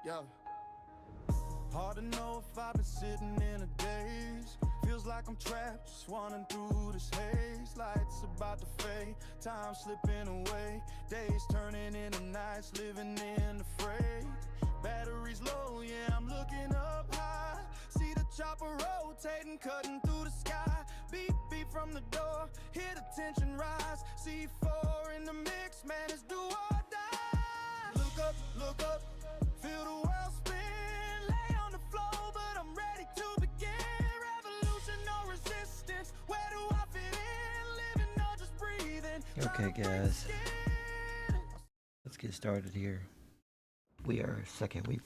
Yeah. Hard to know if I've been sitting in a daze. Feels like I'm trapped, just running through this haze. Lights about to fade, time slipping away. Days turning into nights, living in the fray. Batteries low, yeah, I'm looking up high. See the chopper rotating, cutting through the sky. Beep, beep from the door, hear the tension rise. C4 in the mix, man, it's do or die. Look up, feel the world spin. Lay on the floor, but I'm ready to begin. Revolution, no resistance. Where do I fit in? Living or just breathing. Okay, guys, let's get started here. We are second week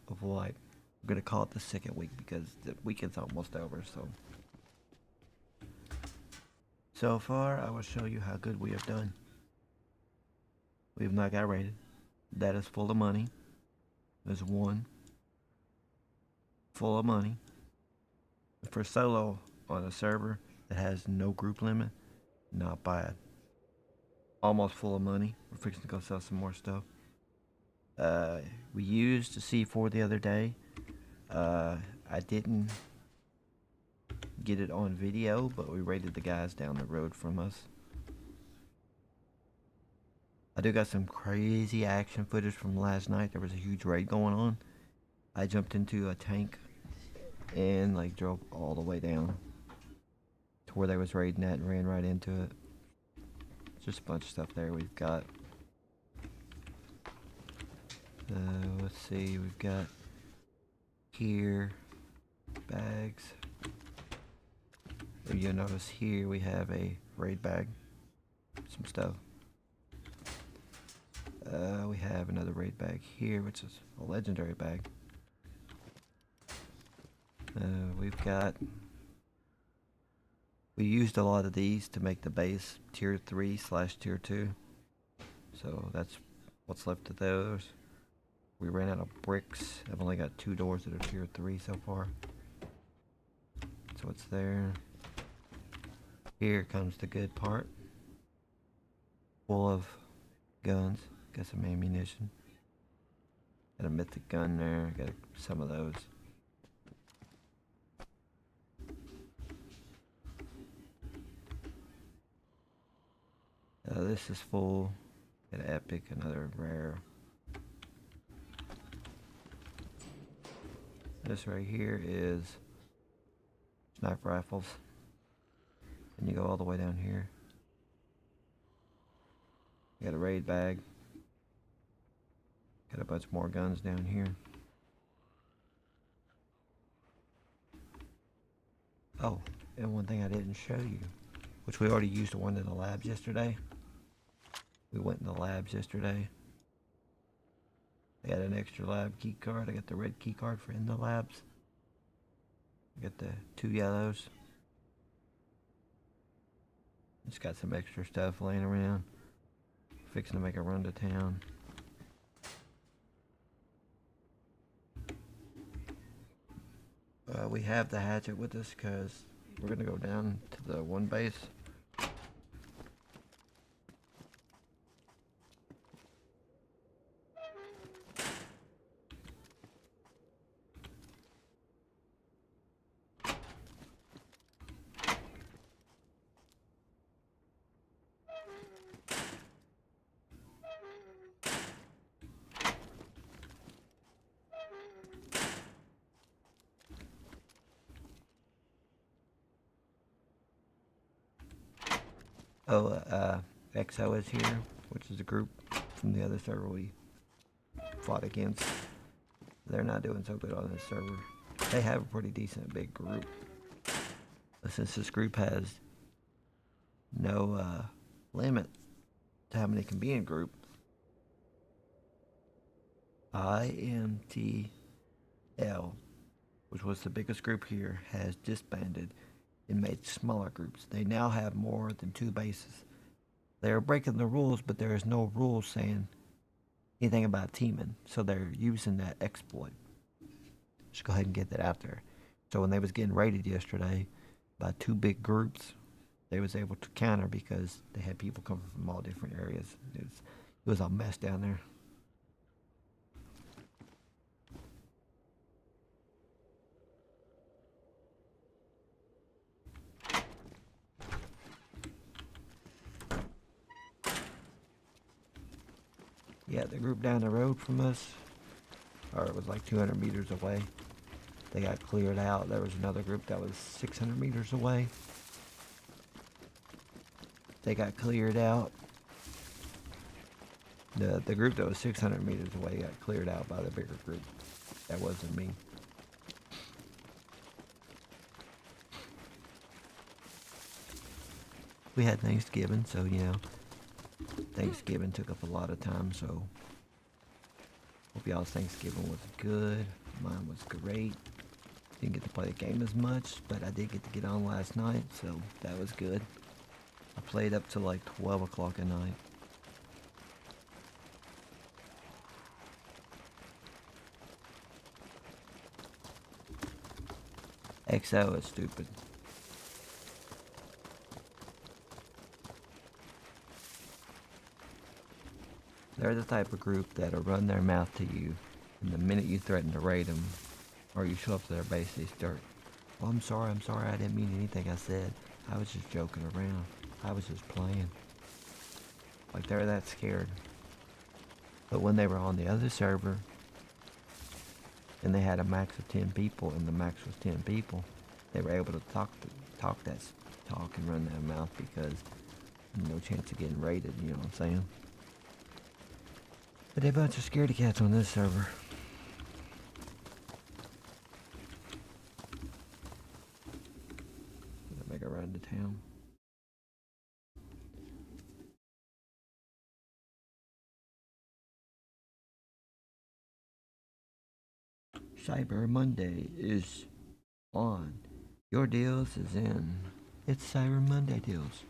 of what? I'm gonna call it the second week because the weekend's almost over. So far, I will show you how good we have done. We have not got raided. That is full of money. There's one full of money. For solo on a server that has no group limit, not bad. Almost full of money. We're fixing to go sell some more stuff. We used the C4 the other day. I didn't get it on video, but we raided the guys down the road from us. I do got some crazy action footage from last night. There was a huge raid going on. I jumped into a tank and like drove all the way down to where they was raiding at and ran right into it. Just a bunch of stuff there we've got. Let's see, we've got here bags. You'll notice here we have a raid bag, some stuff. We have another raid bag here, which is a legendary bag. We used a lot of these to make the base tier 3/tier 2. So that's what's left of those. We ran out of bricks. I've only got 2 doors that are tier 3 so far. So it's there. Here comes the good part. Full of guns. Got some ammunition. Got a mythic gun there. Got some of those. This is full. Got an epic, another rare. This right here is sniper rifles. And you go all the way down here. Got a raid bag. Got a bunch more guns down here. Oh, and one thing I didn't show you, which we already used one in the labs yesterday. We went in the labs yesterday. I got an extra lab key card. I got the red key card for in the labs. I got the 2 yellows. Just got some extra stuff laying around. Fixing to make a run to town. We have the hatchet with us because we're gonna go down to the one base. XO is here, which is a group from the other server we fought against. They're not doing so good on this server. They have a pretty decent big group. But since this group has no limit to how many can be in group, IMTL, which was the biggest group here, has disbanded and made smaller groups. They now have more than 2 bases. They are breaking the rules, but there is no rules saying anything about teaming, so they're using that exploit. Just go ahead and get that out there. So when they was getting raided yesterday by 2 big groups, they was able to counter because they had people coming from all different areas. It was a mess down there. Yeah, the group down the road from us, or it was like 200 meters away, they got cleared out. There was another group that was 600 meters away. They got cleared out. The group that was 600 meters away got cleared out by the bigger group. That wasn't me. We had Thanksgiving, so Thanksgiving took up a lot of time, so hope y'all's Thanksgiving was good. Mine was great. Didn't get to play the game as much, but I did get to get on last night, so that was good. I played up to like 12 o'clock at night. XO is stupid. They're the type of group that'll run their mouth to you, and the minute you threaten to raid them, or you show up to their base, they start, "Oh, I'm sorry, I didn't mean anything I said. I was just joking around. I was just playing." Like they're that scared. But when they were on the other server, and they had a max of 10 people, and the max was 10 people, they were able to talk and run that mouth because no chance of getting raided, you know what I'm saying? But they a bunch of scaredy cats on this server. Gonna make a run to town. Cyber Monday is on. Your deals is in. It's Cyber Monday deals.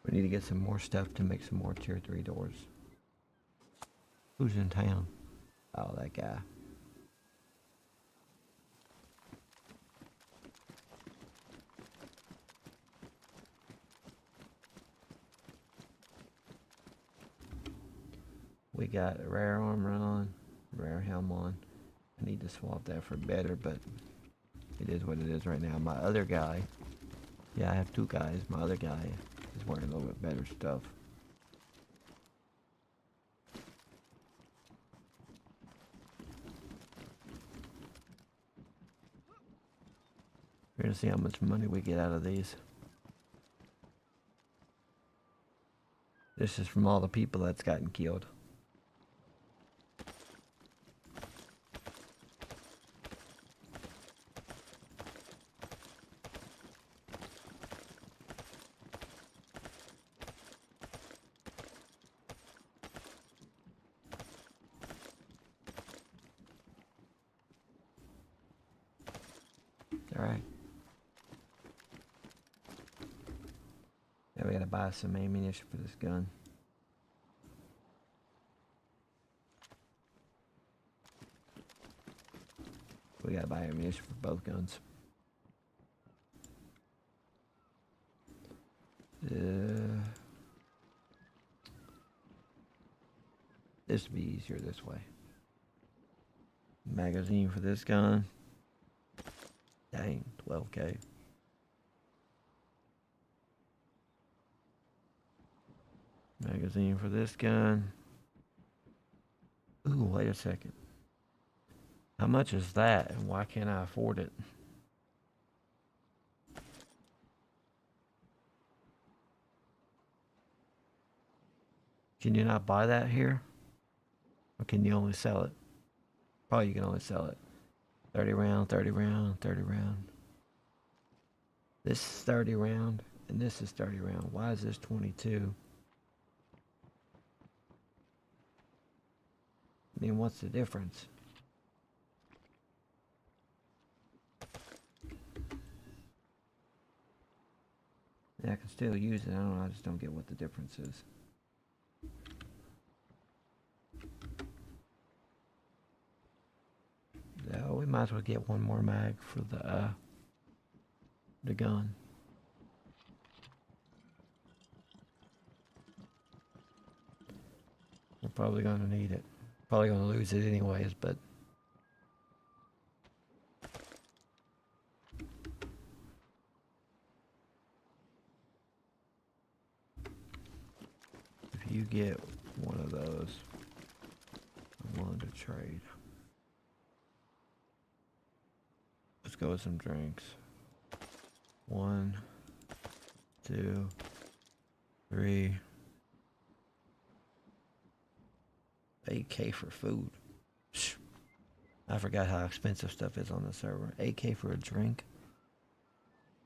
We need to get some more stuff to make some more tier 3 doors. Who's in town? Oh, that guy. We got a rare armor on, rare helm on. I need to swap that for better, but it is what it is right now. My other guy, yeah, I have two guys. My other guy is wearing a little bit better stuff. We're gonna see how much money we get out of these. This is from all the people that's gotten killed. Alright. Now we gotta buy some ammunition for this gun. We gotta buy ammunition for both guns. This would be easier this way. Magazine for this gun. Dang, 12K. Magazine for this gun. Ooh, wait a second. How much is that, and why can't I afford it? Can you not buy that here? Or can you only sell it? Probably you can only sell it. 30 round, 30 round, 30 round. This is 30 round, and this is 30 round. Why is this 22? I mean, what's the difference? Yeah, I can still use it. I don't know. I just don't get what the difference is. So we might as well get one more mag for the gun. We're probably gonna need it. Probably gonna lose it anyways, but if you get one of those, I'm willing to trade. Let's go with some drinks. 1, 2, 3. 8K for food. I forgot how expensive stuff is on the server. 8K for a drink?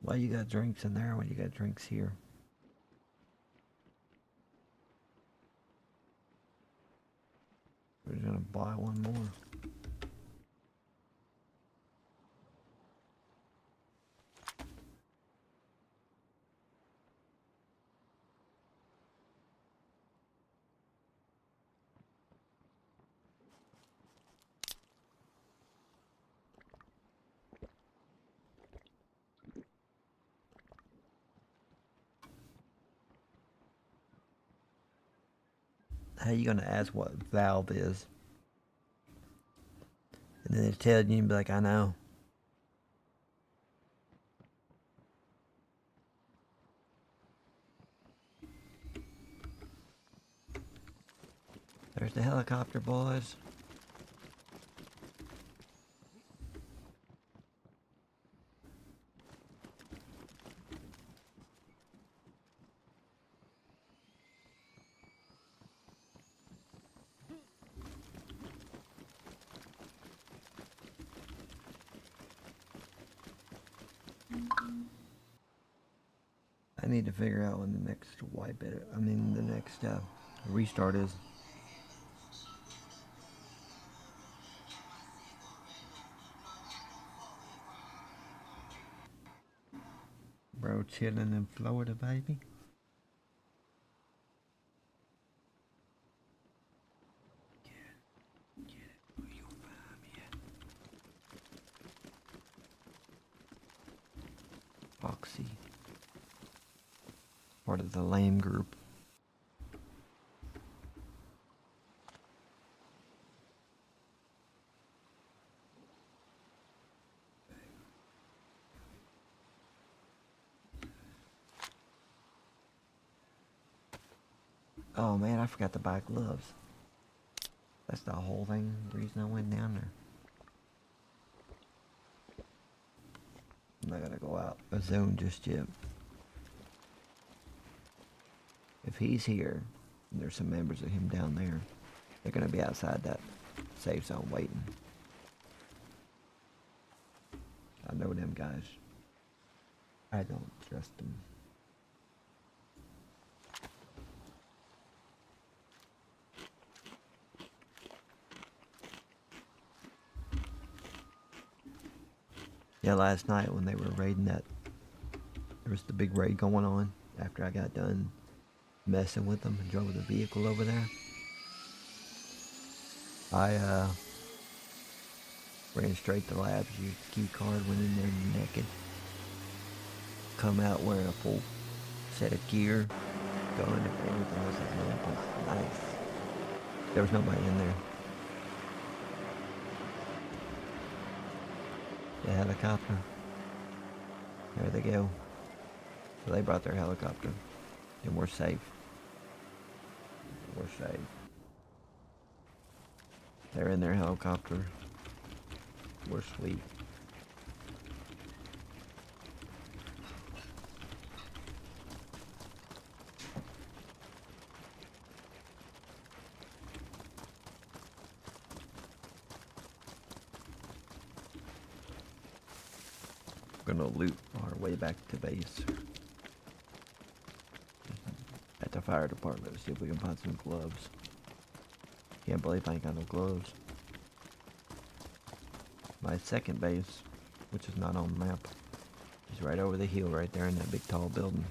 Why you got drinks in there when you got drinks here? We're gonna buy one more. How you gonna ask what valve is? And then they tell you and be like, I know. There's the helicopter, boys. I need to figure out when the next the next restart is. Bro, chilling in Florida, baby. Foxy. Part of the lame group. Oh man, I forgot to buy gloves. That's the whole thing, the reason I went down there. I'm not gonna go out a zone just yet. If he's here, and there's some members of him down there, they're gonna be outside that safe zone waiting. I know them guys. I don't trust them. Yeah, last night when they were raiding that, there was the big raid going on after I got done messing with them and drove the vehicle over there. I ran straight to labs, used the key card, went in there naked, come out wearing a full set of gear, gun and everything. I was like, man, that's nice. There was nobody in there. The helicopter. There they go. So they brought their helicopter. And we're safe. We're safe. They're in their helicopter. We're sweet. We're gonna loot our way back to base. At the fire department to see if we can find some gloves. Can't believe I ain't got no gloves. My second base, which is not on the map, is right over the hill right there in that big tall building.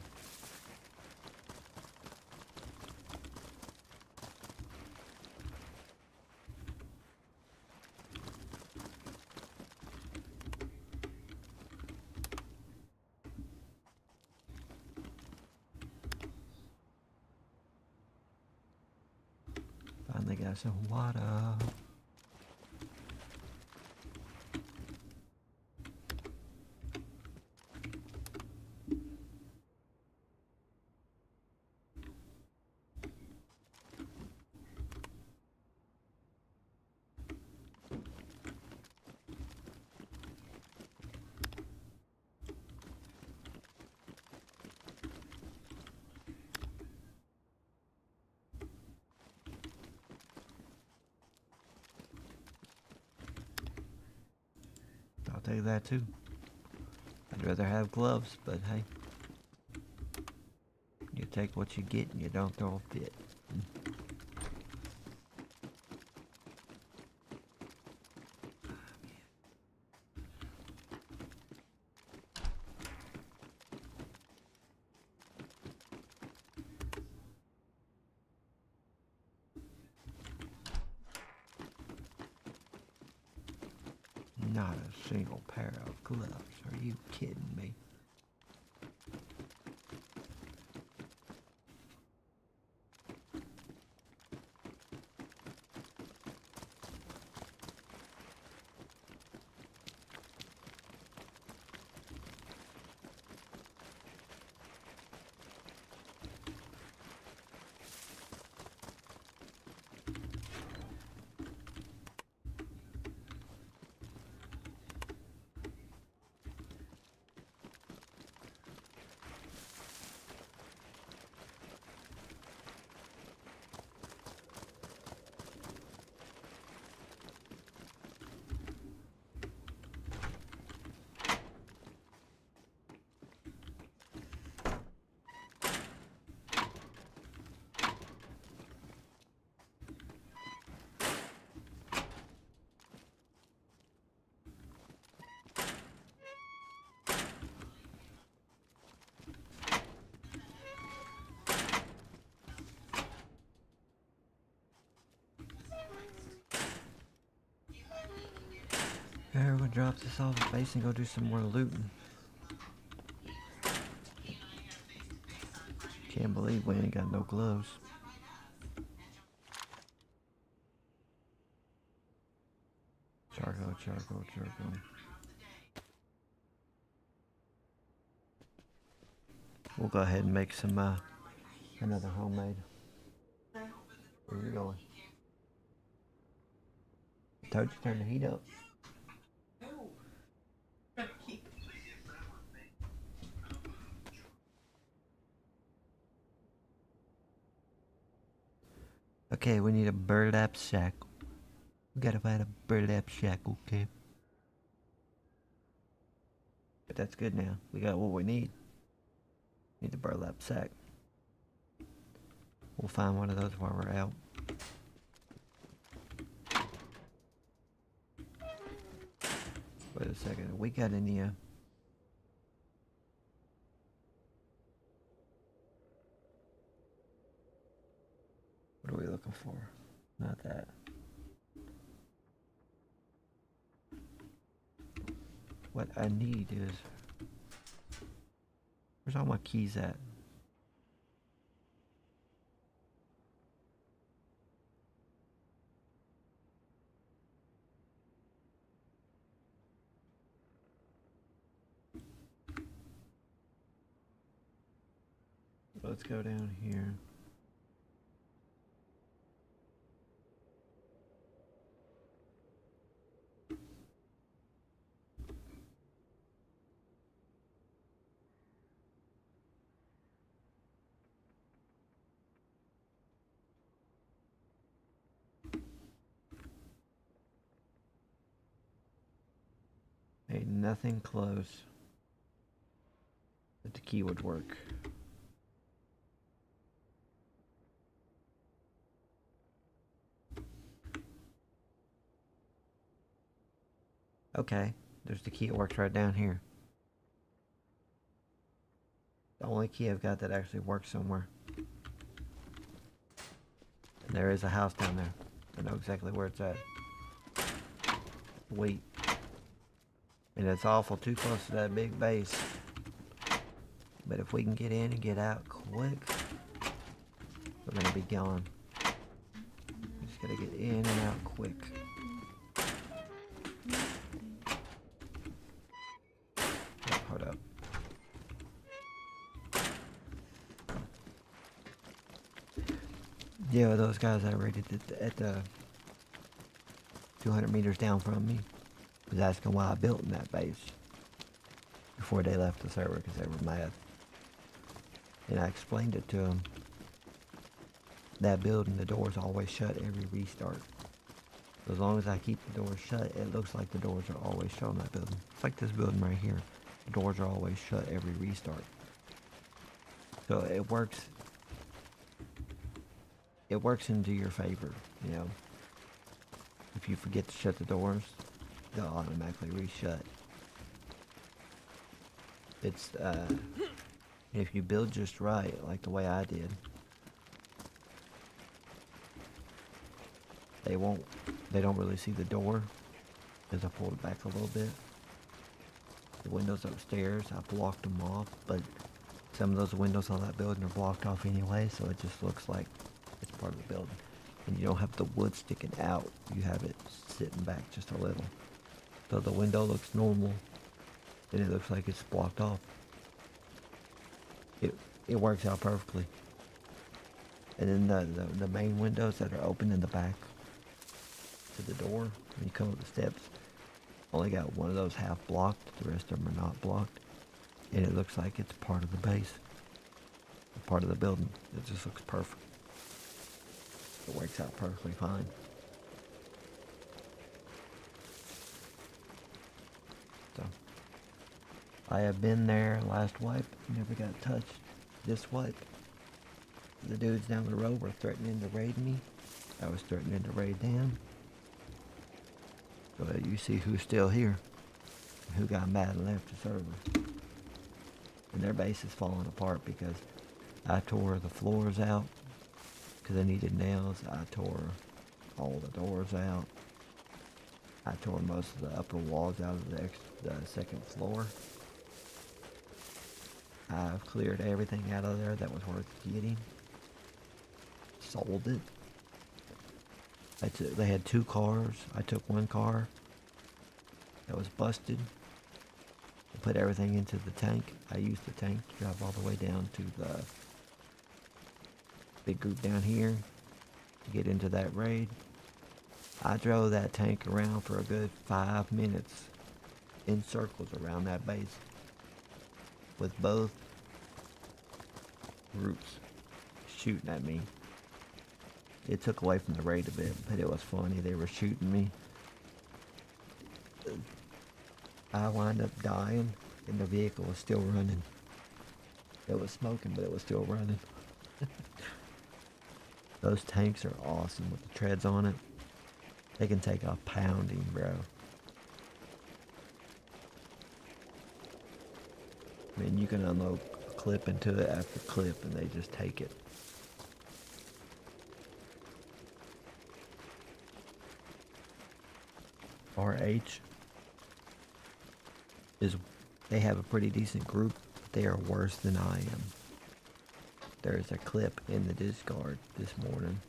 Finally got glass of water. I'll take that too. I'd rather have gloves, but hey. You take what you get and you don't throw a fit. Not a single pair of gloves. Are you kidding me? Everyone drops this off the base and go do some more looting. Can't believe we ain't got no gloves. Charcoal, charcoal, charcoal. We'll go ahead and make some, another homemade. Where you going? I told you to turn the heat up. Okay, we need a burlap sack. We gotta find a burlap sack, okay? But that's good now. We got what we need. Need the burlap sack. We'll find one of those while we're out. Wait a second. We got any, what are we looking for? Not that. What I need is... Where's all my keys at? Let's go down here. Ain't nothing close that the key would work. Okay, there's the key. It works right down here. The only key I've got that actually works somewhere. And there is a house down there. I know exactly where it's at. Wait. And it's awful too close to that big base. But if we can get in and get out quick, we're gonna be gone. We just Gotta get in and out quick. Oh, hold up. Yeah, those guys I raided at the 200 meters down from me was asking why I built in that base before they left the server because they were mad. And I explained it to them. That building, the doors always shut every restart. So as long as I keep the doors shut, it looks like the doors are always shut on that building. It's like this building right here. The doors are always shut every restart. So it works. It works into your favor, you know. If you forget to shut the doors, they'll automatically reshut. It's if you build just right, like the way I did, they don't really see the door because I pulled it back a little bit. The windows upstairs, I blocked them off, but some of those windows on that building are blocked off anyway, so it just looks like it's part of the building. And you don't have the wood sticking out, you have it sitting back just a little. So the window looks normal, and it looks like it's blocked off. It works out perfectly. And then the main windows that are open in the back to the door, when you come up the steps, only got one of those half blocked, the rest of them are not blocked. And it looks like it's part of the base, part of the building. It just looks perfect. It works out perfectly fine. So, I have been there last wipe, never got touched. This wipe, the dudes down the road were threatening to raid me. I was threatening to raid them. So you see who's still here, and who got mad and left the server. And their base is falling apart because I tore the floors out because I needed nails. I tore all the doors out. I tore most of the upper walls out of the second floor. I've cleared everything out of there that was worth getting. Sold it. They had 2 cars. I took 1 car that was busted. I put everything into the tank. I used the tank to drive all the way down to the big group down here to get into that raid. I drove that tank around for a good 5 minutes in circles around that base with both groups shooting at me. It took away from the raid a bit, but it was funny. They were shooting me. I wound up dying, and the vehicle was still running. It was smoking, but it was still running. Those tanks are awesome with the treads on it. They can take a pounding, bro. I mean, you can unload a clip into it after clip, and they just take it. RH they have a pretty decent group, but they are worse than I am. There's a clip in the Discord this morning.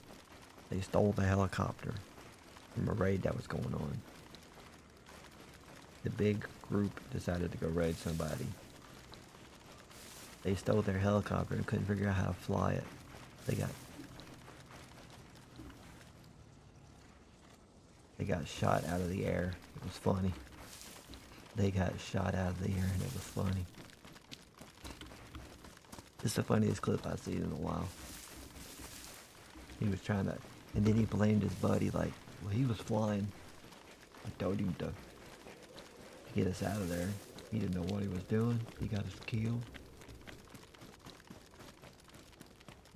They stole the helicopter from a raid that was going on. The big group decided to go raid somebody. They stole their helicopter and couldn't figure out how to fly it. They got shot out of the air. It was funny. They got shot out of the air and it was funny. It's the funniest clip I've seen in a while. He was trying to, and then he blamed his buddy like, well, he was flying. I told him to get us out of there. He didn't know what he was doing. He got us killed.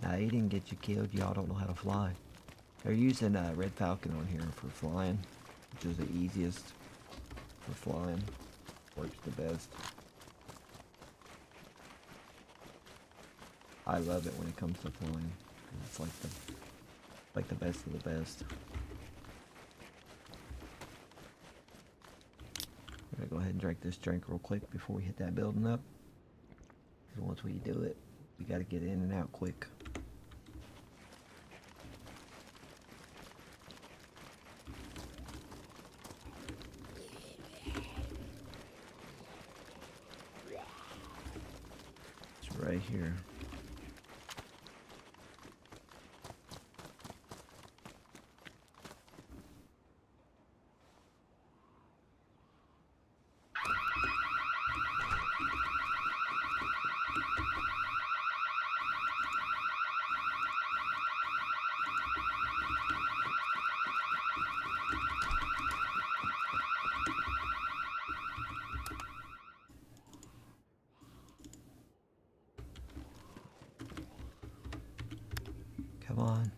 Nah, he didn't get you killed. Y'all don't know how to fly. They're using Red Falcon on here for flying, which is the easiest for flying. Works the best. I love it when it comes to flying. It's like the best of the best. I'm gonna go ahead and drink this drink real quick before we hit that building up. Because once we do it, we gotta get in and out quick. right here. Come on.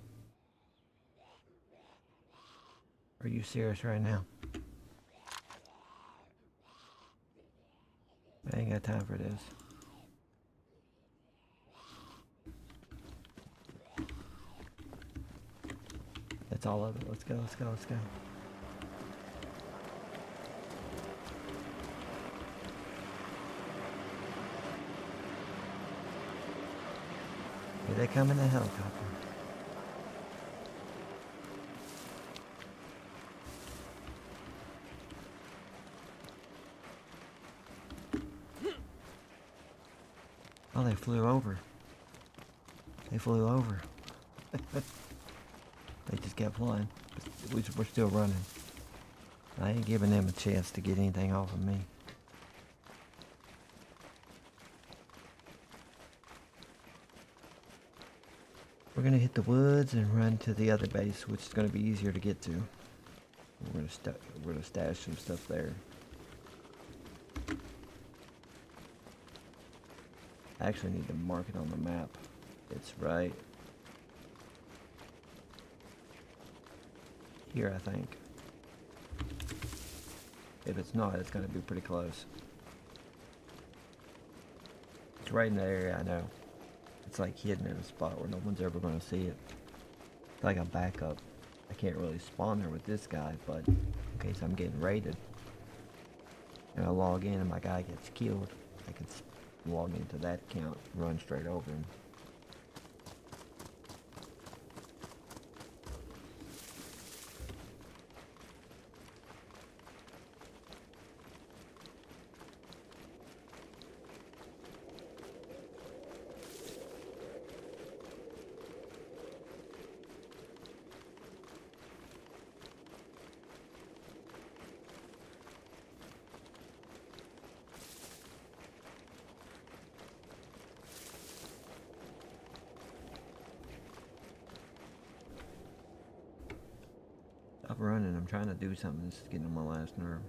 Are you serious right now? I ain't got time for this. That's all of it. Let's go, let's go, let's go. Here they come in the helicopter. Oh, they flew over. They flew over. They just kept flying. We're still running. I ain't giving them a chance to get anything off of me. We're gonna hit the woods and run to the other base, which is gonna be easier to get to. We're gonna stash some stuff there. I actually need to mark it on the map. It's right here, I think. If it's not, it's gonna be pretty close. It's right in the area, I know. It's like hidden in a spot where no one's ever gonna see it. It's like a backup. I can't really spawn there with this guy, but in case I'm getting raided and I log in and my guy gets killed, I can log into that account, run straight over him. Stop running, I'm trying to do something. This is getting on my last nerve.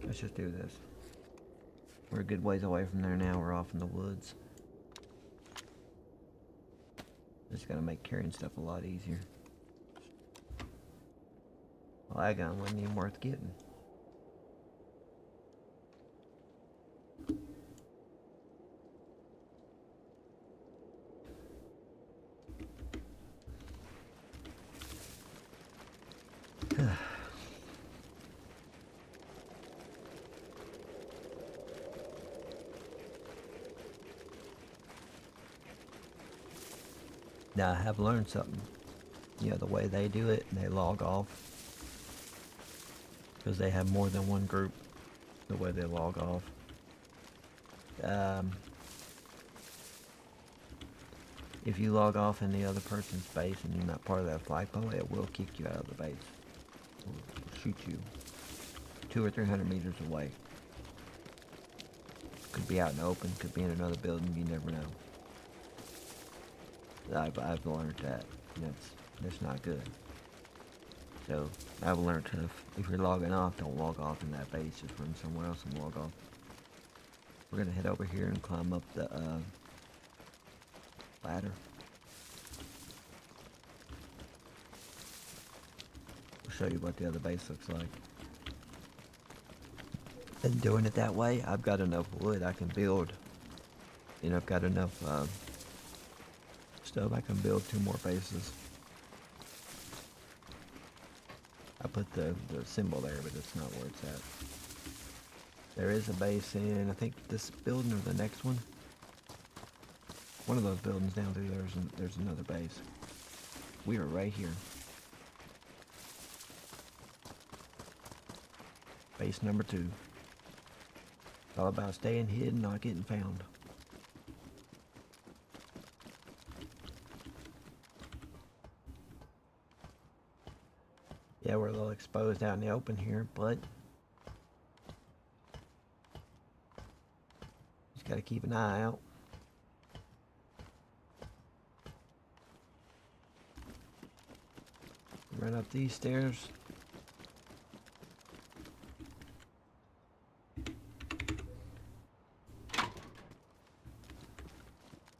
Let's just do this. We're a good ways away from there now. We're off in the woods. It's gonna make carrying stuff a lot easier. Well, that gun wasn't even worth getting. Now I have learned something. You know, the way they do it, they log off. Because they have more than one group, the way they log off. If you log off in the other person's base and you're not part of that flagpole, it will kick you out of the base. It will shoot you 200 or 300 meters away. Could be out in the open, could be in another building, you never know. I've learned that. That's not good. So I've learned to, if you're logging off, don't log off in that base. Just run somewhere else and log off. We're gonna head over here and climb up the ladder. I'll show you what the other base looks like. And doing it that way, I've got enough wood I can build. You know, I've got enough stuff I can build 2 more bases. put the symbol there, but it's not where it's at. There is a base in, I think, this building or the next one. One of those buildings down through there's another base. We are right here. Base number 2. It's all about staying hidden, not getting found. Yeah, we're a little exposed out in the open here, but just gotta keep an eye out. Run up these stairs.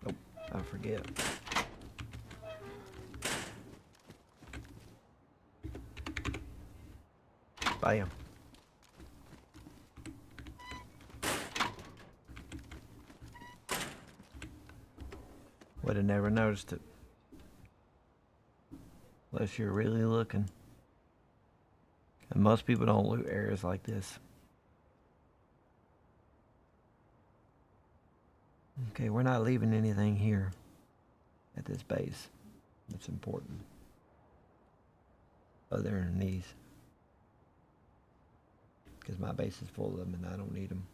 Oh, I forget. Bam. Would have never noticed it. Unless you're really looking. And most people don't loot areas like this. Okay, we're not leaving anything here at this base. It's important. Other than these. Because my base is full of them and I don't need them.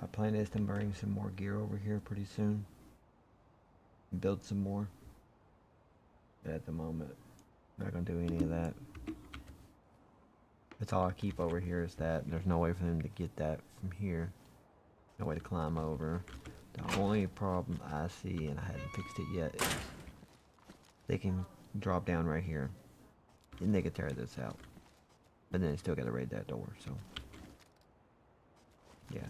My plan is to bring some more gear over here pretty soon. And build some more. But at the moment, I'm not going to do any of that. That's all I keep over here is that. There's no way for them to get that from here. No way to climb over. The only problem I see, and I haven't fixed it yet, is they can drop down right here. And they can tear this out. But then they still got to raid that door, so. Yeah.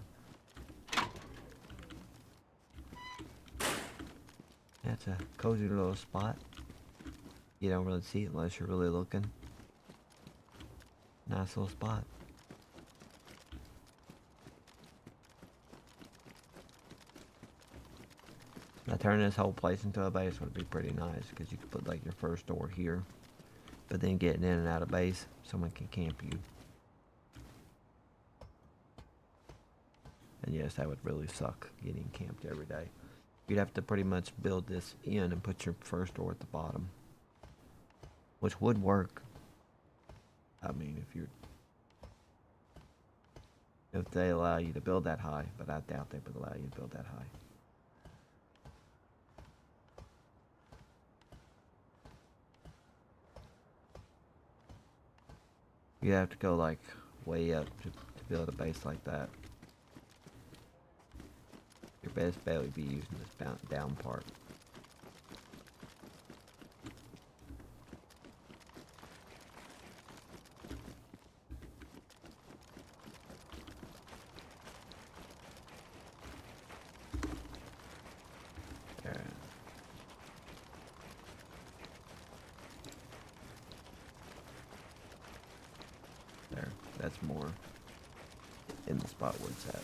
That's a cozy little spot. You don't really see it unless you're really looking. Nice little spot. Now turning this whole place into a base would be pretty nice because you could put like your first door here. But then getting in and out of base, someone can camp you. And yes, that would really suck, getting camped every day. You'd have to pretty much build this in and put your first door at the bottom. Which would work. I mean, if they allow you to build that high, but I doubt they would allow you to build that high. You have to go like way up to build a base like that. Your best bet would be using this down part. There, that's more in the spot where it's at.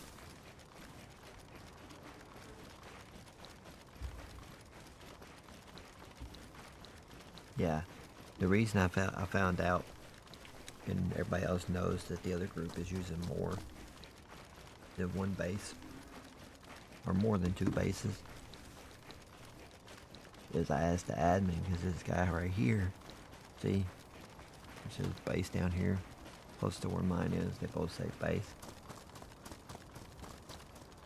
Yeah, the reason I found out, and everybody else knows that the other group is using more than one base, or more than 2 bases, is I asked the admin, because this guy right here, see, there's his base down here, close to where mine is, they both say base.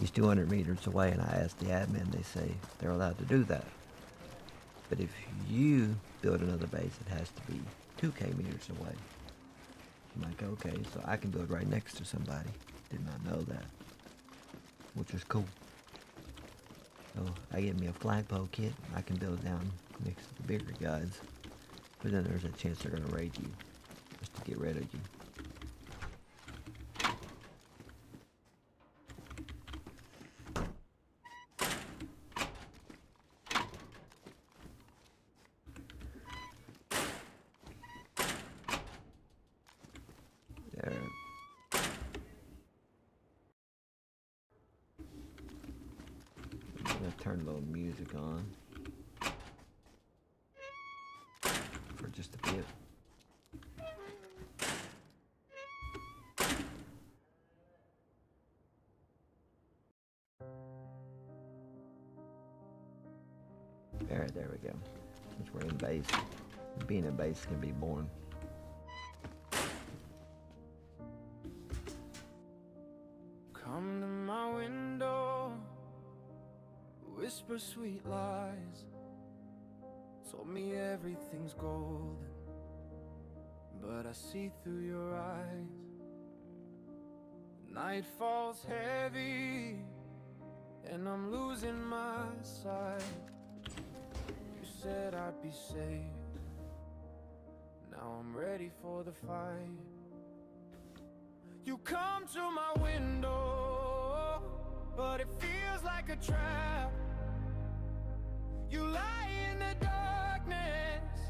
He's 200 meters away, and I asked the admin, they say they're allowed to do that. But if you build another base, it has to be 2K meters away. I'm like, okay, so I can build right next to somebody. Did not know that, which was cool. So I get me a flagpole kit. I can build down next to the bigger guys. But then there's a chance they're gonna raid you, just to get rid of you. There. I'm gonna turn a little music on. just a bit. Alright, there we go. Since we're in base, being in base can be boring. Come to my window, whisper sweet lies, told me everything's golden, but I see through your eyes. Night falls heavy, and I'm losing my sight. You said I'd be safe, now I'm ready for the fight. You come to my window, but it feels like a trap. You lie in the darkness,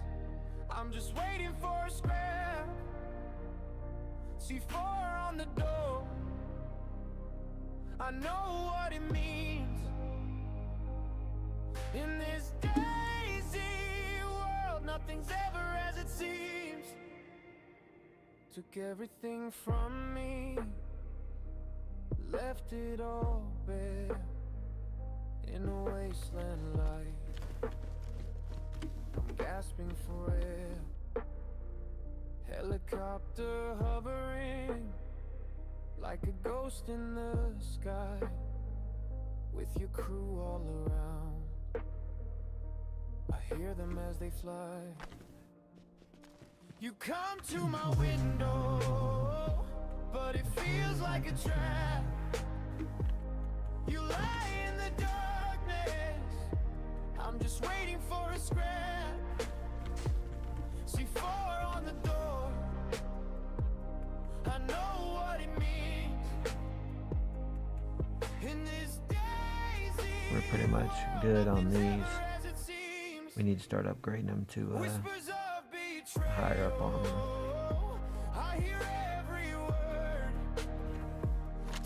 I'm just waiting for a scrap. C4 on the door, I know what it means. In this daisy world, nothing's ever as it seems. Took everything from me, left it all bare, in a wasteland light. I'm gasping for air, helicopter hovering like a ghost in the sky, with your crew all around. I hear them as they fly. You come to my window, but it feels like a trap. You lie in the darkness, I'm just waiting for a scrap. C4 on the door, I know what it means. In this daisy, We're pretty much good on these. We need to start upgrading them to higher up on them. I hear every word.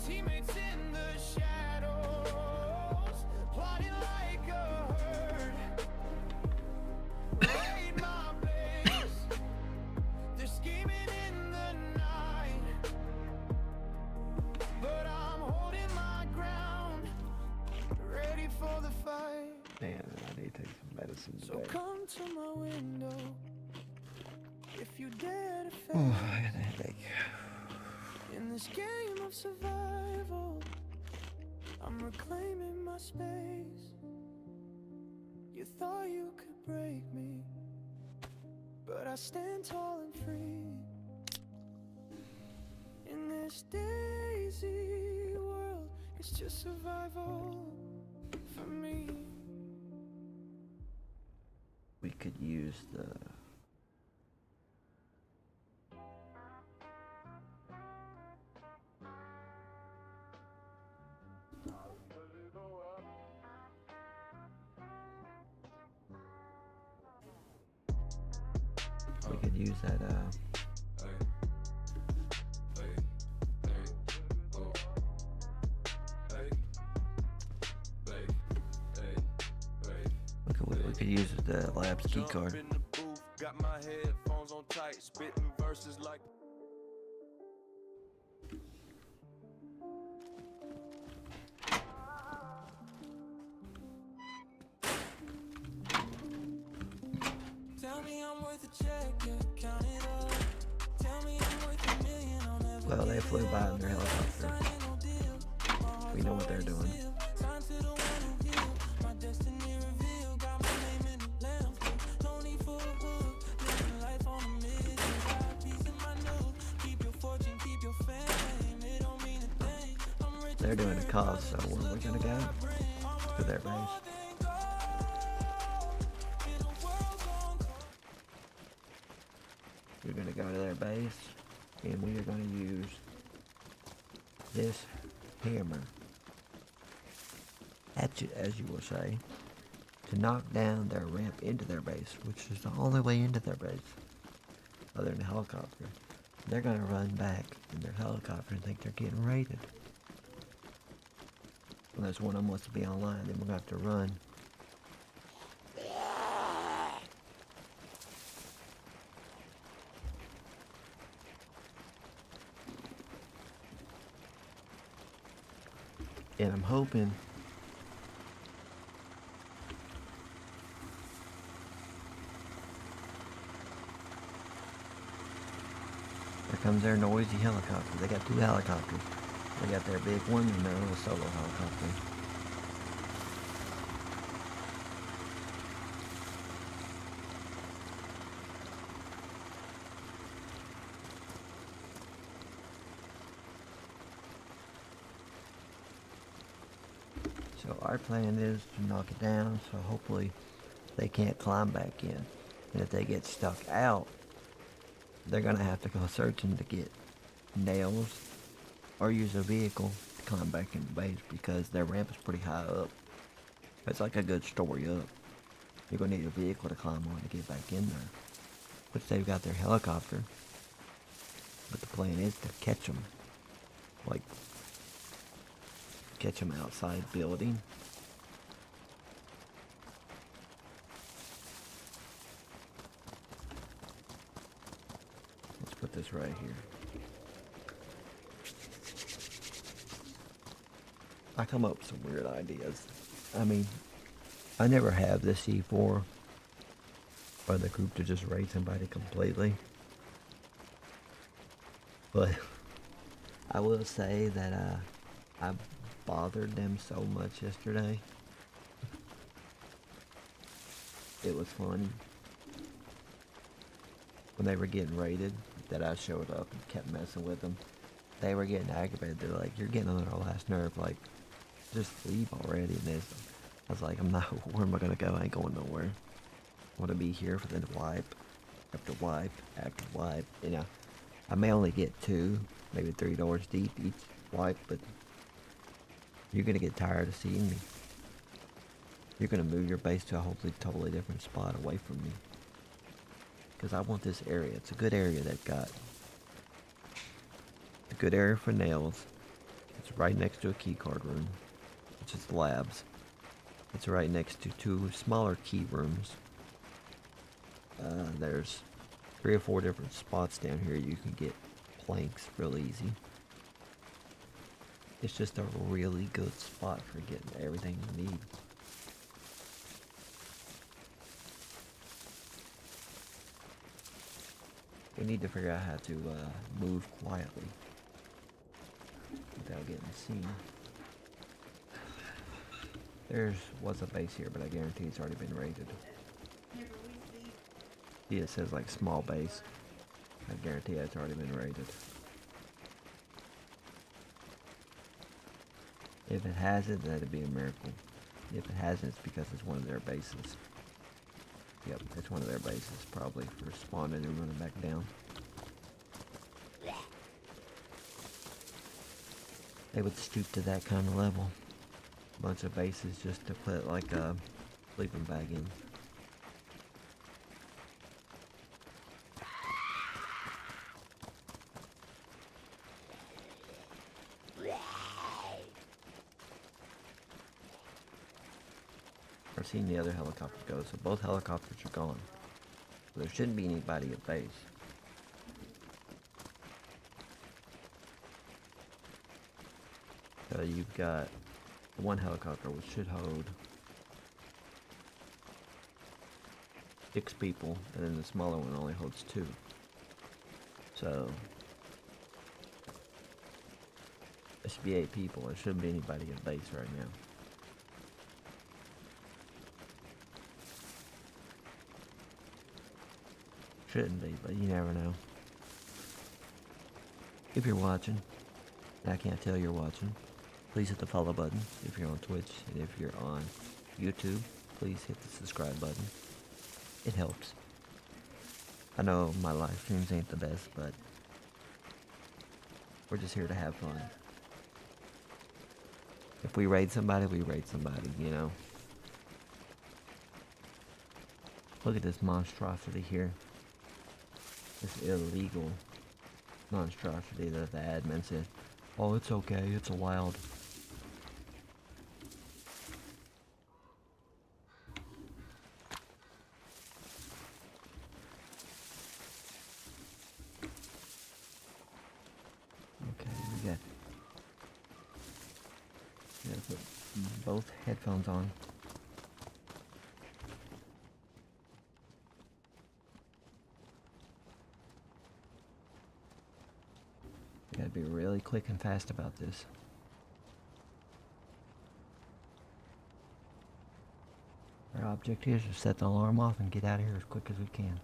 Teammates in the shadows, plotting like a herd. Raid my base, they're scheming in the night, but I'm holding my ground, ready for the fight. Man, I need to take some medicine So today. come to my window, if you dare to Oh, face I got a headache. in this game of survival. I'm reclaiming my space. You thought you could break me, but I stand tall and free. In this daisy world, it's just survival for me. We could use the that we could use the labs key card. Got my headphones on tight, spitting verses like tell me I'm worth a check, yeah, count it up. Tell me I'm worth $1 million, I'll never Well, they flew by in their helicopter. We know what they're doing. They're doing a cause, so where we're gonna go to their base. We're gonna go to their base, and we are gonna use this hammer, hatchet as you will say, to knock down their ramp into their base, which is the only way into their base, other than a helicopter. They're gonna run back in their helicopter and think they're getting raided. Unless one of them wants to be online, then we're gonna have to run. And I'm hoping here comes their noisy helicopter. They got two helicopters. They got their big one and their little solo helicopter. So our plan is to knock it down, so hopefully they can't climb back in. And if they get stuck out, they're gonna have to go searching to get nails or use a vehicle to climb back in the base because their ramp is pretty high up. It's like a good story up. You're gonna need a vehicle to climb on to get back in there. Which they've got their helicopter. But the plan is to catch them. Like, catch them outside building. Let's put this right here. I come up with some weird ideas. I mean, I never have the C4 or the group to just raid somebody completely. But I will say that I bothered them so much yesterday. It was funny. When they were getting raided, that I showed up and kept messing with them. They were getting aggravated. They're like, "You're getting on their last nerve. Like, just leave already." And I was like, "I'm not. Where am I gonna go? I ain't going nowhere. I want to be here for the wipe, after wipe, after wipe. You know, I may only get 2, maybe 3 doors deep each wipe, but you're gonna get tired of seeing me. You're gonna move your base to a hopefully totally different spot away from me. Because I want this area. It's a good area they've got. A good area for nails. It's right next to a keycard room, which is the labs. It's right next to 2 smaller key rooms. There's 3 or 4 different spots down here you can get planks real easy. It's just a really good spot for getting everything you need. We need to figure out how to move quietly without getting seen. Was a base here, but I guarantee it's already been raided. Yeah, it says like small base. I guarantee it's already been raided. If it hasn't, that'd be a miracle. If it hasn't, it's because it's one of their bases. Yep, it's one of their bases, probably for spawning and running back down. They would stoop to that kind of level. Bunch of bases just to put like a sleeping bag in. I've seen the other helicopter go, so both helicopters are gone. So there shouldn't be anybody at base. So you've got one helicopter which should hold 6 people, and then the smaller one only holds 2. So there should be 8 people. There shouldn't be anybody at base right now. Shouldn't be, but you never know. If you're watching, and I can't tell you're watching, please hit the follow button if you're on Twitch, and if you're on YouTube, please hit the subscribe button. It helps. I know my live streams ain't the best, but we're just here to have fun. If we raid somebody, we raid somebody, you know. Look at this monstrosity here. This illegal monstrosity that the admin said, "Oh, it's okay, it's allowed." Okay, we got both headphones on. You gotta be really quick and fast about this. Our object here is to set the alarm off and get out of here as quick as we can.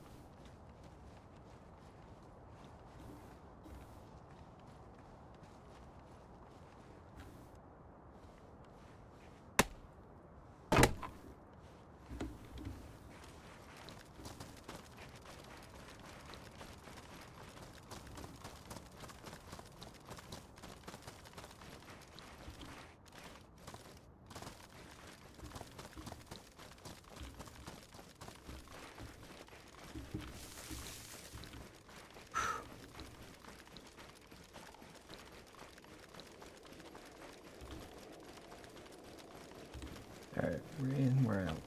Alright, we're in, we're out.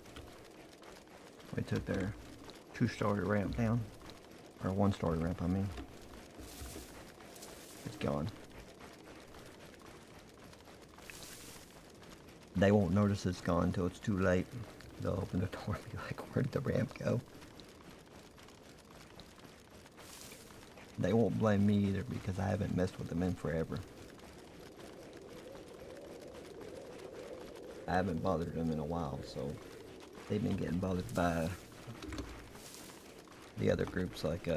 We took their 2-story ramp down. Or 1-story ramp, I mean. It's gone. They won't notice it's gone until it's too late. They'll open the door and be like, where'd the ramp go? They won't blame me either because I haven't messed with them in forever. I haven't bothered them in a while, so they've been getting bothered by the other groups like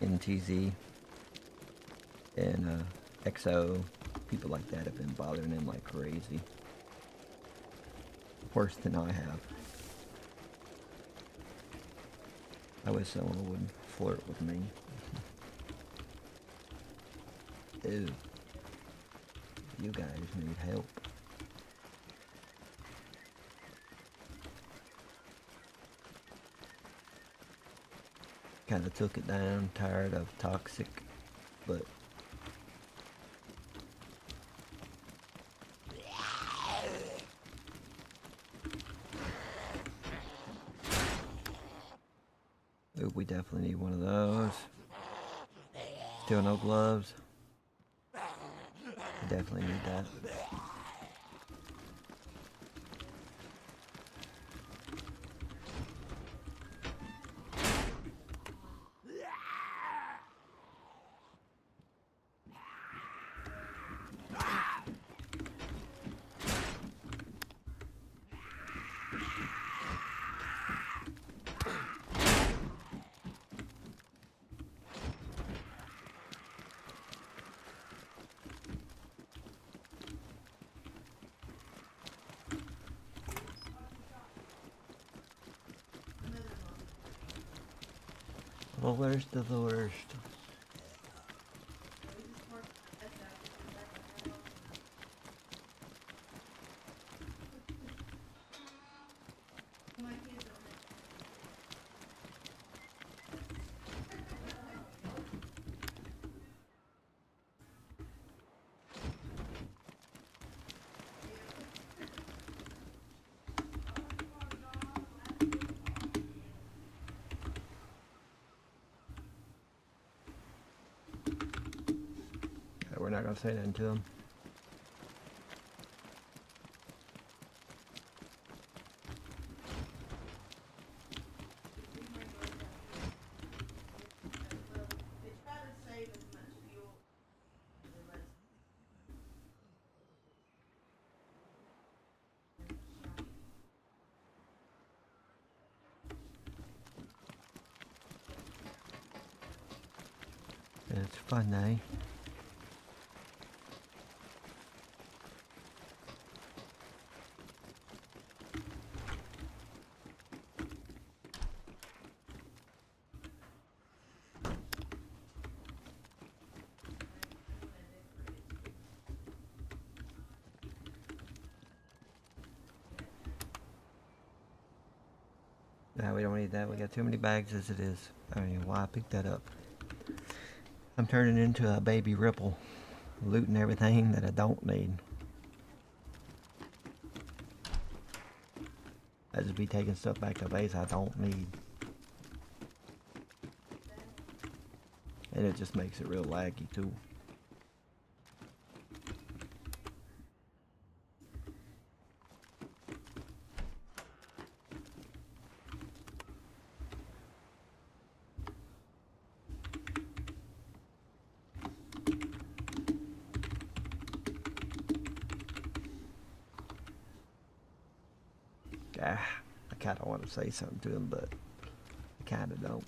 NTZ and XO. People like that have been bothering them like crazy. Worse than I have. I wish someone would flirt with me. Ew. You guys need help. Kind of took it down, tired of toxic, but ooh, we definitely need one of those. Still no gloves. We definitely need that. The worst of the worst. We're not gonna say nothing to them. It's fun, eh? No, we don't need that. We got too many bags as it is. I don't know why I picked that up. I'm turning into a baby Ripple, looting everything that I don't need. I just be taking stuff back to base I don't need. And it just makes it real laggy too. I kind of want to say something to him, but I kind of don't.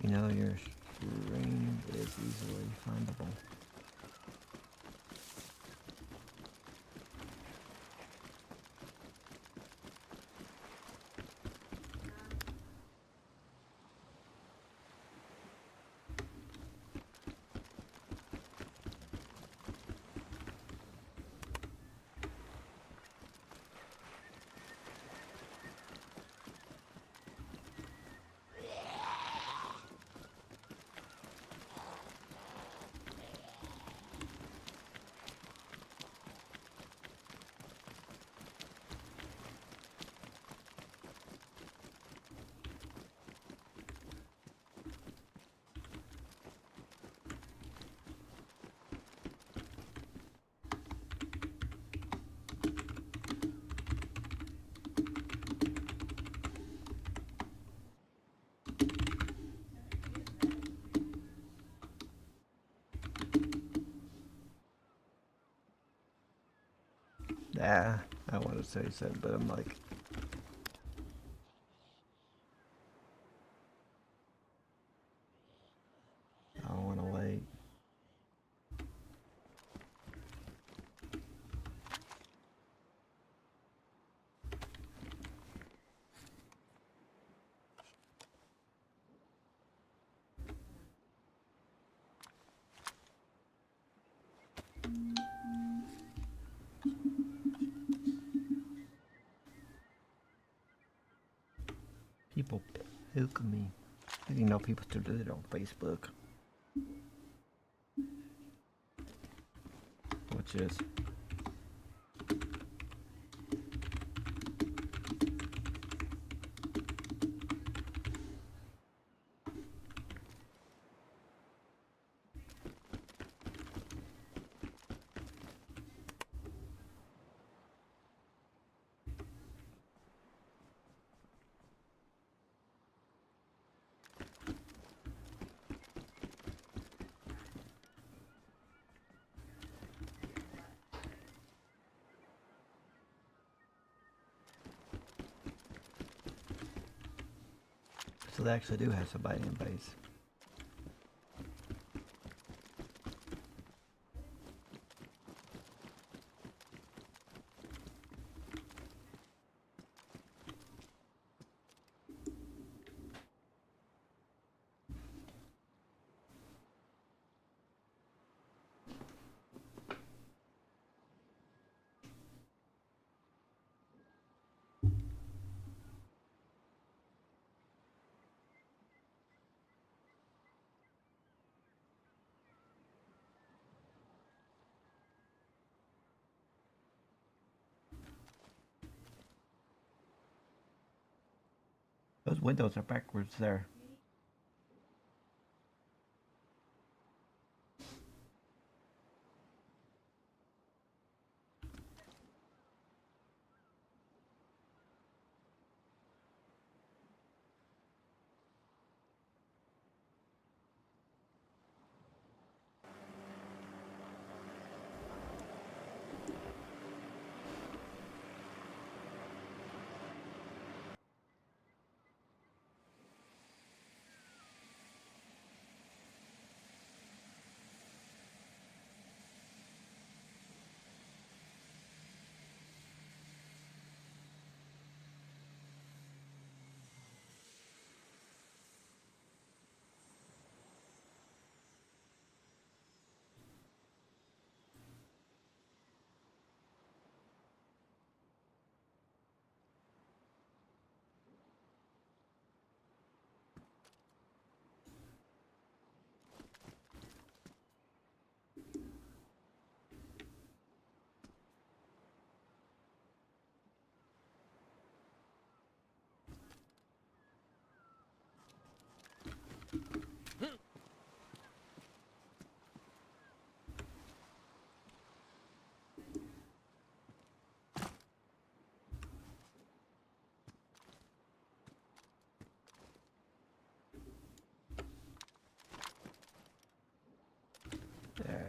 You know, your stream is easily findable. I want to say something, but I'm like, I want to wait. People poke me. You know, people still do it on Facebook. Which is so they actually do have somebody in base. Those windows are backwards there.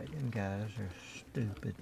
Dragon guys are stupid.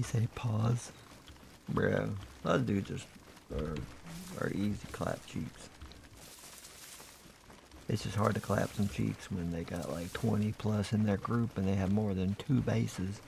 he say pause? Bro, those dudes just are easy clap cheeks. It's just hard to clap some cheeks when they got like 20 plus in their group and they have more than 2 bases.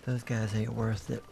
Those guys ain't worth it.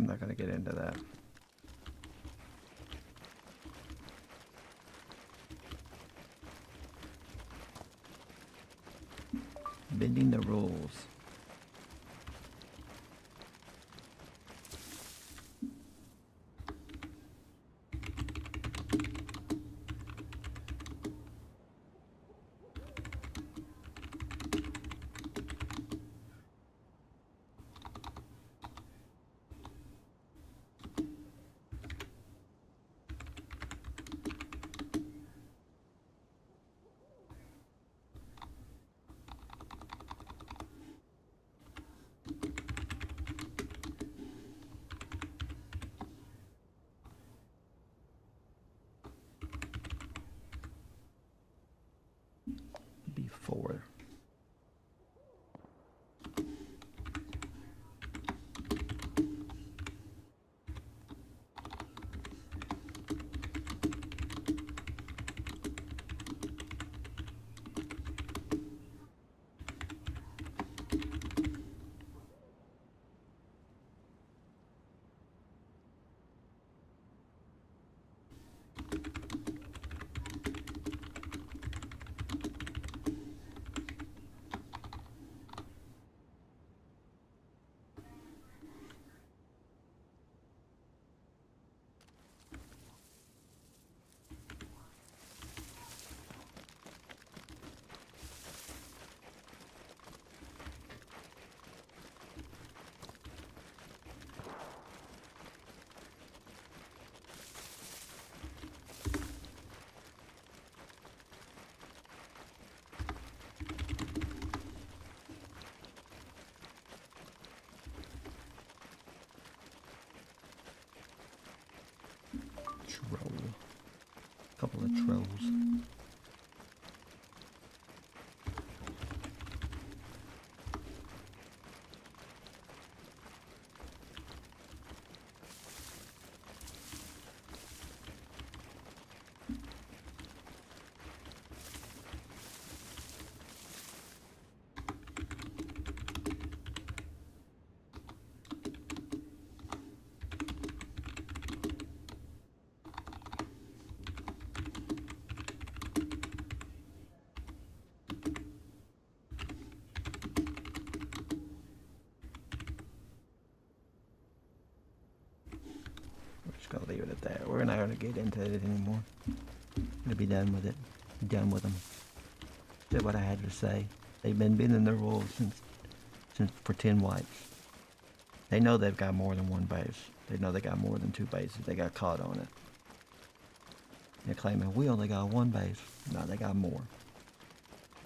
I'm not gonna get into that. Bending the rules. Before. Troll. Couple of trolls. We're just gonna leave it at that. We're not gonna get into it anymore. I'm gonna be done with it. Done with them. Said what I had to say. They've been bending the rules since for 10 wipes. They know they've got more than one base. They know they got more than 2 bases. They got caught on it. They're claiming we only got 1 base. No, they got more.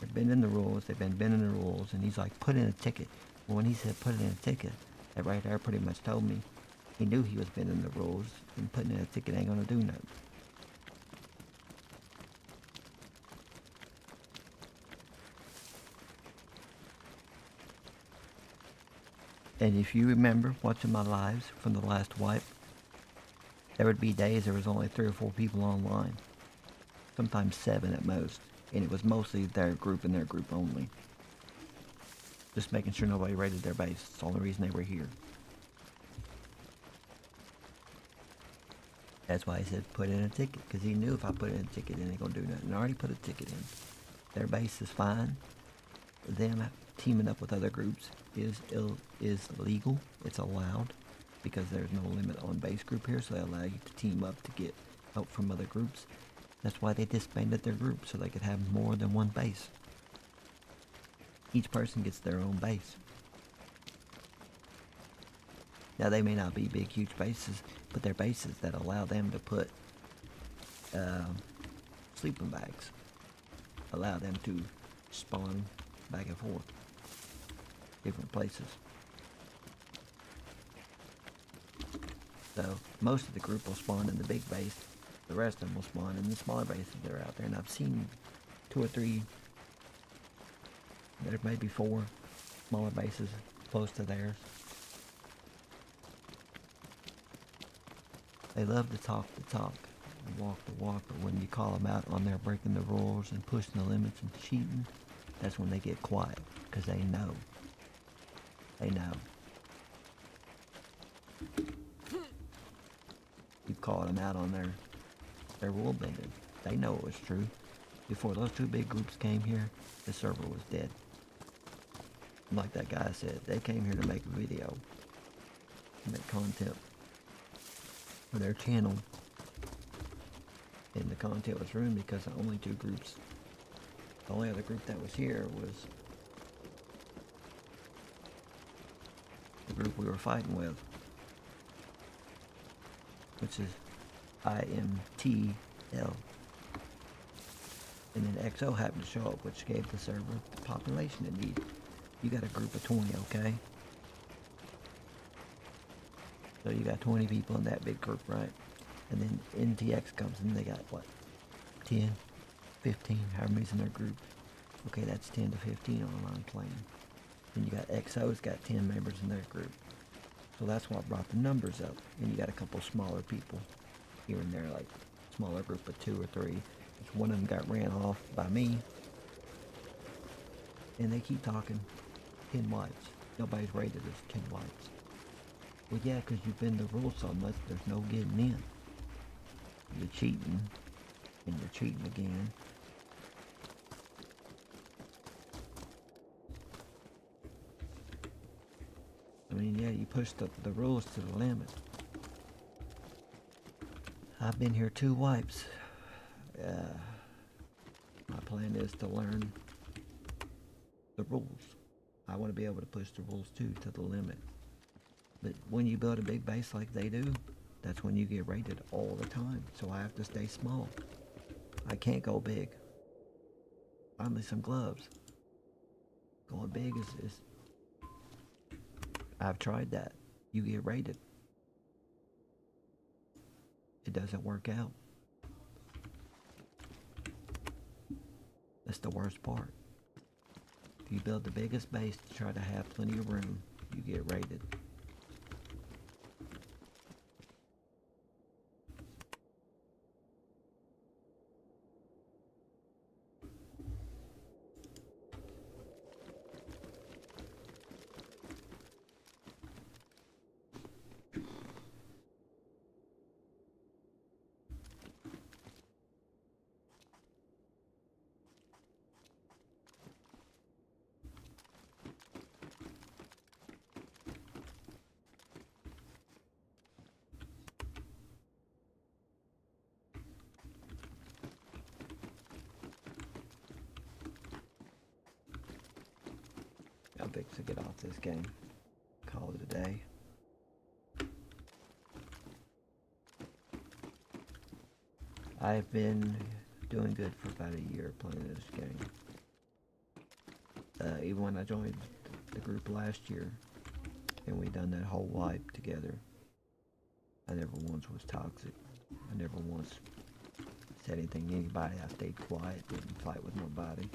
They're bending the rules. They've been bending the rules. And he's like, put in a ticket. Well, when he said put in a ticket, that right there pretty much told me he knew he was bending the rules, and putting in a ticket ain't gonna do nothing. And if you remember watching my lives from the last wipe, there would be days there was only 3 or 4 people online. Sometimes 7 at most. And it was mostly their group and their group only. Just making sure nobody raided their base. It's the only reason they were here. That's why he said put in a ticket, because he knew if I put in a ticket, it ain't gonna do nothing. I already put a ticket in. Their base is fine. Them teaming up with other groups is legal. It's allowed, because there's no limit on base group here, so they allow you to team up to get help from other groups. That's why they disbanded their group, so they could have more than 1 base. Each person gets their own base. Now, they may not be big, huge bases, but they're bases that allow them to put sleeping bags. Allow them to spawn back and forth. Different places. So, most of the group will spawn in the big base. The rest of them will spawn in the smaller bases that are out there. And I've seen 2 or 3, there may be 4 smaller bases close to theirs. They love to talk and walk the walk, but when you call them out on their breaking the rules and pushing the limits and cheating, that's when they get quiet, because they know. They know. called them out on their rule bending. They know it was true. Before those two big groups came here, the server was dead. Like that guy said, they came here to make a video, to make content for their channel. And the content was ruined because the only two groups, the only other group that was here was the group we were fighting with, which is IMTL. And then XO happened to show up, which gave the server the population it needed. You got a group of 20, okay? So you got 20 people in that big group, right? And then NTX comes and they got, what, 10, 15, however many's in their group. Okay, that's 10 to 15 online playing. Then you got XO's got 10 members in their group. So that's what brought the numbers up. And you got a couple smaller people here and there, like smaller group of 2 or 3. One of them got ran off by me. And they keep talking 10 wipes. Nobody's rated as 10 wipes. Well, yeah, because you bend the rules so much, there's no getting in. You're cheating, and you're cheating again. I mean, yeah, you push the rules to the limit. I've been here 2 wipes. My plan is to learn the rules. I want to be able to push the rules too to the limit. But when you build a big base like they do, that's when you get rated all the time. So I have to stay small. I can't go big. Find me some gloves. Going big is I've tried that. You get rated. It doesn't work out. That's the worst part. If you build the biggest base to try to have plenty of room, you get rated. I'm fixing to get off this game. Call it a day. I've been doing good for about a year playing this game. Even when I joined the group last year, and we done that whole wipe together, I never once was toxic. I never once said anything to anybody. I stayed quiet, didn't fight with nobody.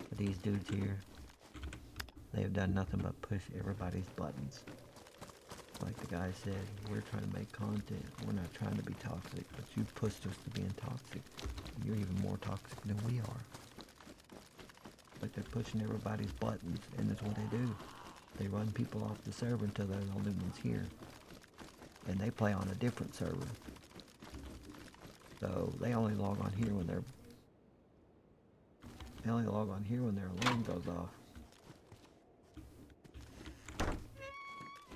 But these dudes here, they have done nothing but push everybody's buttons. Like the guy said, we're trying to make content. We're not trying to be toxic, but you pushed us to being toxic. You're even more toxic than we are. Like they're pushing everybody's buttons, and that's what they do. They run people off the server until they're the only ones here. And they play on a different server. So they only log on here when their alarm goes off.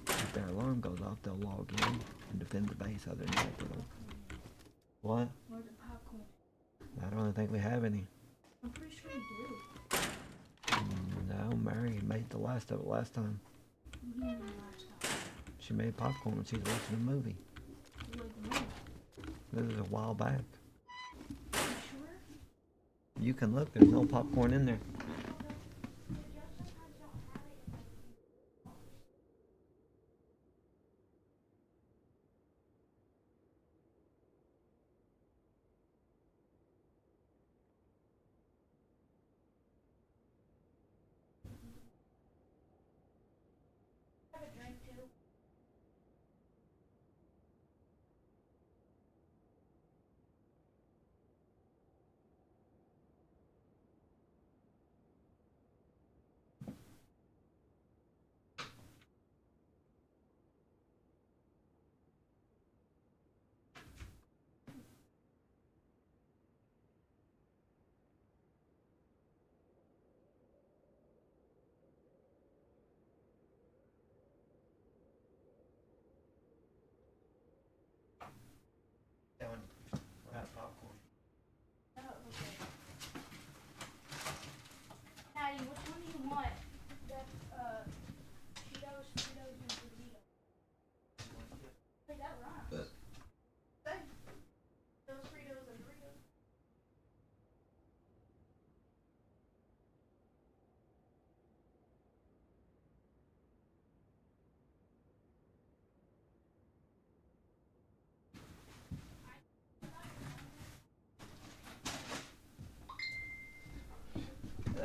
If their alarm goes off, they'll log in and defend the base. Other than that, they don't. What? Where's the popcorn? I don't think we have any. I'm pretty sure you do. No, Mary made the last of it last time. You didn't last time. She made popcorn when she was watching a movie. You like the movie? This is a while back. You sure? You can look, there's no popcorn in there.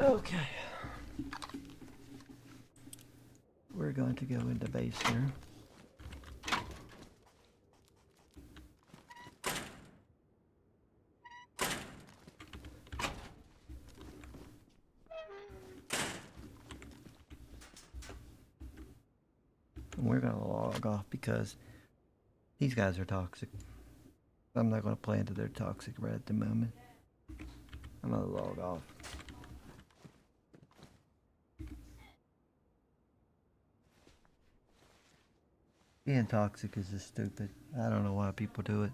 Okay. We're going to go into base here. And we're going to log off because these guys are toxic. I'm not going to play into their toxic right at the moment. I'm going to log off. Being toxic is just stupid. I don't know why people do it.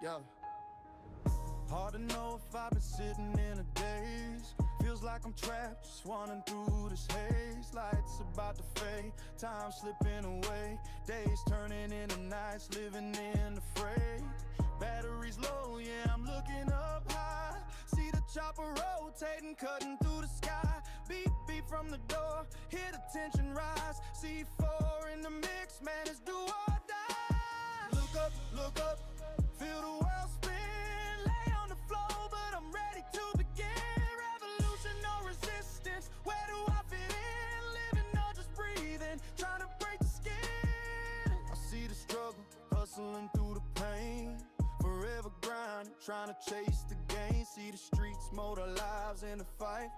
Yeah. Hard to know if I've been sitting in a daze. Feels like I'm trapped, just running through this haze. Lights about to fade, time slipping away. Days turning into nights, living in the fray. Batteries low, yeah, I'm looking up high. See the chopper rotating, cutting through the sky. Beep, beep from the door, hear the tension rise. C4 in the mix, man, it's do or die. Look up, feel the world spin. Lay on the floor, but I'm ready to begin. Revolution, no resistance, where do I fit in? Living or just breathing, trying to break the skin. I see the struggle, hustling through the pain. Forever grinding, trying to chase the gain. See the streets mold our lives in a fight,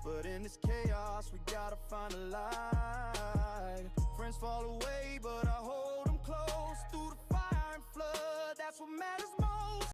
but in this chaos we gotta find a light. Friends fall away, but I hold them close. Through the fire and flood, that's what matters most.